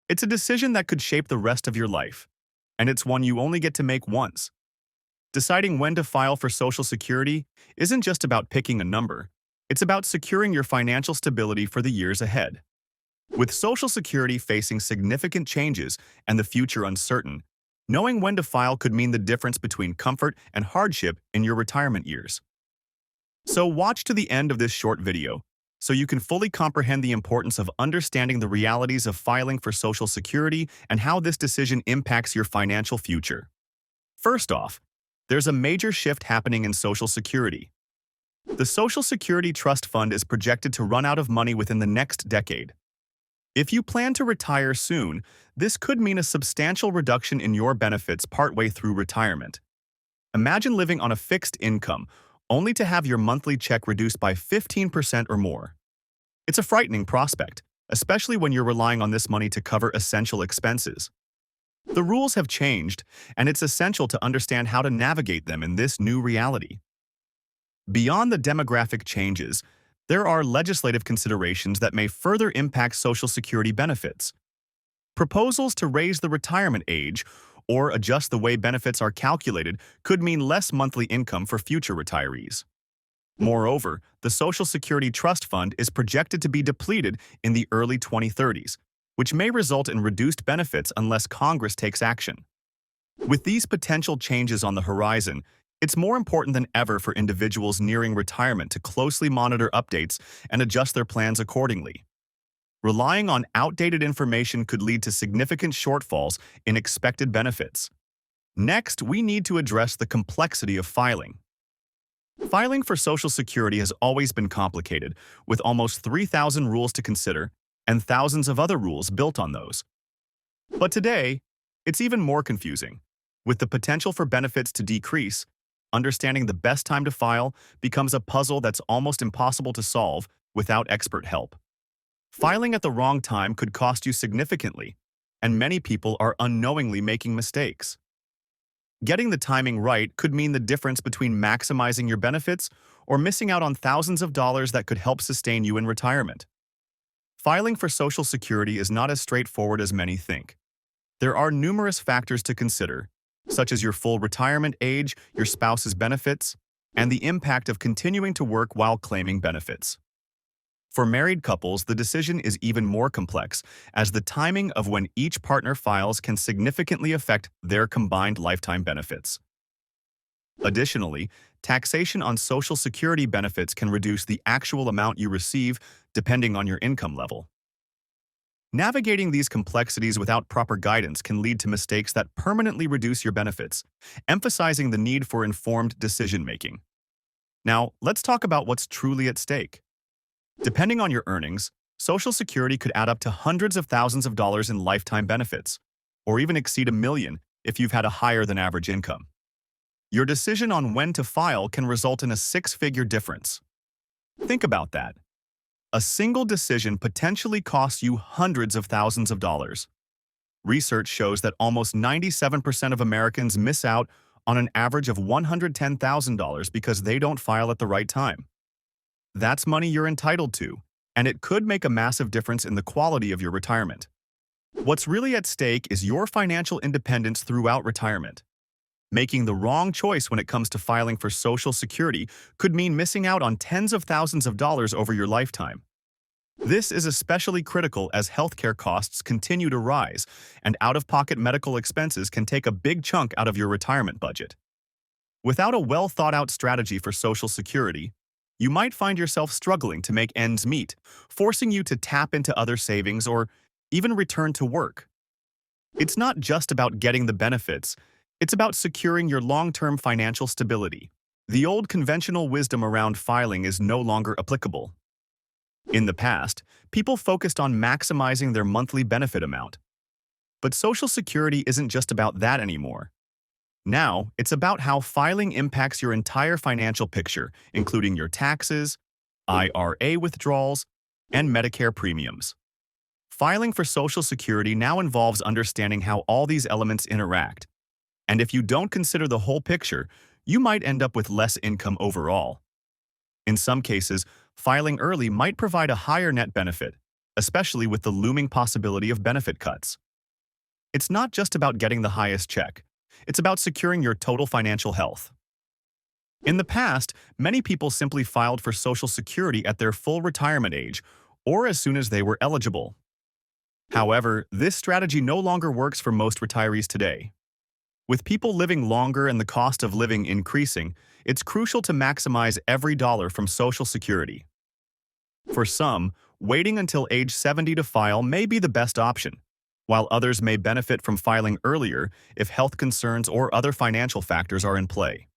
It's a decision that could shape the rest of your life, and it's one you only get to make once. Deciding when to file for Social Security isn't just about picking a number. It's about securing your financial stability for the years ahead. With Social Security facing significant changes and the future uncertain, knowing when to file could mean the difference between comfort and hardship in your retirement years. So watch to the end of this short video so you can fully comprehend the importance of understanding the realities of filing for Social Security and how this decision impacts your financial future. First off, there's a major shift happening in Social Security. The Social Security Trust Fund is projected to run out of money within the next decade. If you plan to retire soon, this could mean a substantial reduction in your benefits partway through retirement. Imagine living on a fixed income, only to have your monthly check reduced by 15% or more. It's a frightening prospect, especially when you're relying on this money to cover essential expenses. The rules have changed, and it's essential to understand how to navigate them in this new reality. Beyond the demographic changes, there are legislative considerations that may further impact Social Security benefits. Proposals to raise the retirement age or adjust the way benefits are calculated could mean less monthly income for future retirees. Moreover, the Social Security Trust Fund is projected to be depleted in the early 2030s, which may result in reduced benefits unless Congress takes action. With these potential changes on the horizon, it's more important than ever for individuals nearing retirement to closely monitor updates and adjust their plans accordingly. Relying on outdated information could lead to significant shortfalls in expected benefits. Next, we need to address the complexity of filing. Filing for Social Security has always been complicated, with almost 3,000 rules to consider and thousands of other rules built on those. But today, it's even more confusing. With the potential for benefits to decrease, understanding the best time to file becomes a puzzle that's almost impossible to solve without expert help. Filing at the wrong time could cost you significantly, and many people are unknowingly making mistakes. Getting the timing right could mean the difference between maximizing your benefits or missing out on thousands of dollars that could help sustain you in retirement. Filing for Social Security is not as straightforward as many think. There are numerous factors to consider, such as your full retirement age, your spouse's benefits, and the impact of continuing to work while claiming benefits. For married couples, the decision is even more complex, as the timing of when each partner files can significantly affect their combined lifetime benefits. Additionally, taxation on Social Security benefits can reduce the actual amount you receive depending on your income level. Navigating these complexities without proper guidance can lead to mistakes that permanently reduce your benefits, emphasizing the need for informed decision-making. Now, let's talk about what's truly at stake. Depending on your earnings, Social Security could add up to hundreds of thousands of dollars in lifetime benefits, or even exceed $1 million if you've had a higher than average income. Your decision on when to file can result in a six-figure difference. Think about that. A single decision potentially costs you hundreds of thousands of dollars. Research shows that almost 97% of Americans miss out on an average of $110,000 because they don't file at the right time. That's money you're entitled to, and it could make a massive difference in the quality of your retirement. What's really at stake is your financial independence throughout retirement. Making the wrong choice when it comes to filing for Social Security could mean missing out on tens of thousands of dollars over your lifetime. This is especially critical as healthcare costs continue to rise, and out-of-pocket medical expenses can take a big chunk out of your retirement budget. Without a well-thought-out strategy for Social Security, you might find yourself struggling to make ends meet, forcing you to tap into other savings or even return to work. It's not just about getting the benefits, it's about securing your long-term financial stability. The old conventional wisdom around filing is no longer applicable. In the past, people focused on maximizing their monthly benefit amount. But Social Security isn't just about that anymore. Now, it's about how filing impacts your entire financial picture, including your taxes, IRA withdrawals, and Medicare premiums. Filing for Social Security now involves understanding how all these elements interact. And if you don't consider the whole picture, you might end up with less income overall. In some cases, filing early might provide a higher net benefit, especially with the looming possibility of benefit cuts. It's not just about getting the highest check. It's about securing your total financial health. In the past, many people simply filed for Social Security at their full retirement age or as soon as they were eligible. However, this strategy no longer works for most retirees today. With people living longer and the cost of living increasing, it's crucial to maximize every dollar from Social Security. For some, waiting until age 70 to file may be the best option, while others may benefit from filing earlier if health concerns or other financial factors are in play.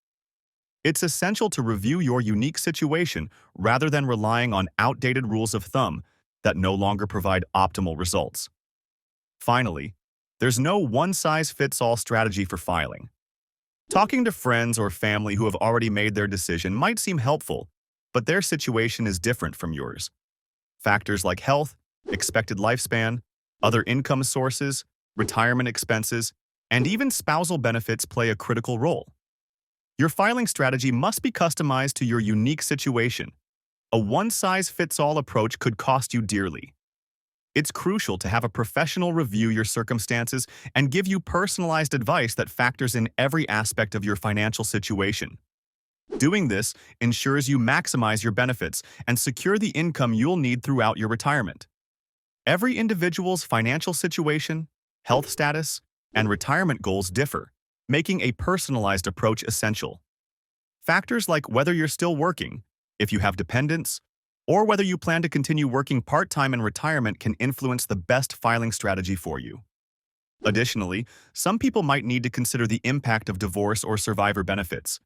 It's essential to review your unique situation rather than relying on outdated rules of thumb that no longer provide optimal results. Finally, there's no one-size-fits-all strategy for filing. Talking to friends or family who have already made their decision might seem helpful, but their situation is different from yours. Factors like health, expected lifespan, other income sources, retirement expenses, and even spousal benefits play a critical role. Your filing strategy must be customized to your unique situation. A one-size-fits-all approach could cost you dearly. It's crucial to have a professional review your circumstances and give you personalized advice that factors in every aspect of your financial situation. Doing this ensures you maximize your benefits and secure the income you'll need throughout your retirement. Every individual's financial situation, health status, and retirement goals differ, making a personalized approach essential. Factors like whether you're still working, if you have dependents, or whether you plan to continue working part-time in retirement can influence the best filing strategy for you. Additionally, some people might need to consider the impact of divorce or survivor benefits,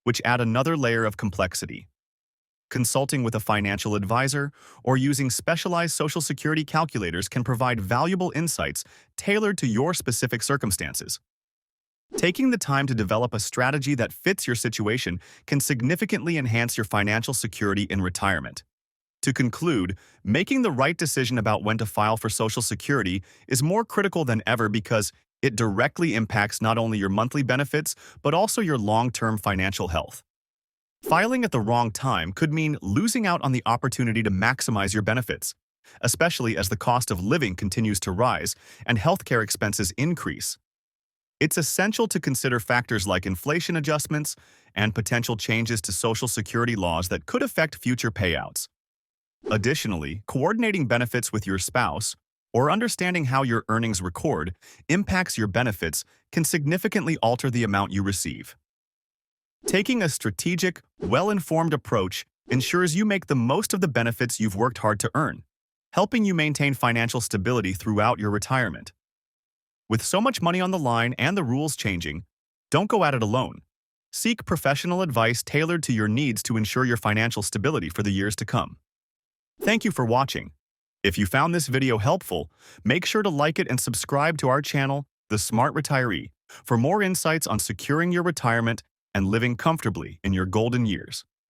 which add another layer of complexity. Consulting with a financial advisor or using specialized Social Security calculators can provide valuable insights tailored to your specific circumstances. Taking the time to develop a strategy that fits your situation can significantly enhance your financial security in retirement. To conclude, making the right decision about when to file for Social Security is more critical than ever because it directly impacts not only your monthly benefits, but also your long-term financial health. Filing at the wrong time could mean losing out on the opportunity to maximize your benefits, especially as the cost of living continues to rise and healthcare expenses increase. It's essential to consider factors like inflation adjustments and potential changes to Social Security laws that could affect future payouts. Additionally, coordinating benefits with your spouse or understanding how your earnings record impacts your benefits can significantly alter the amount you receive. Taking a strategic, well-informed approach ensures you make the most of the benefits you've worked hard to earn, helping you maintain financial stability throughout your retirement. With so much money on the line and the rules changing, don't go at it alone. Seek professional advice tailored to your needs to ensure your financial stability for the years to come. Thank you for watching. If you found this video helpful, make sure to like it and subscribe to our channel, The Smart Retiree, for more insights on securing your retirement and living comfortably in your golden years.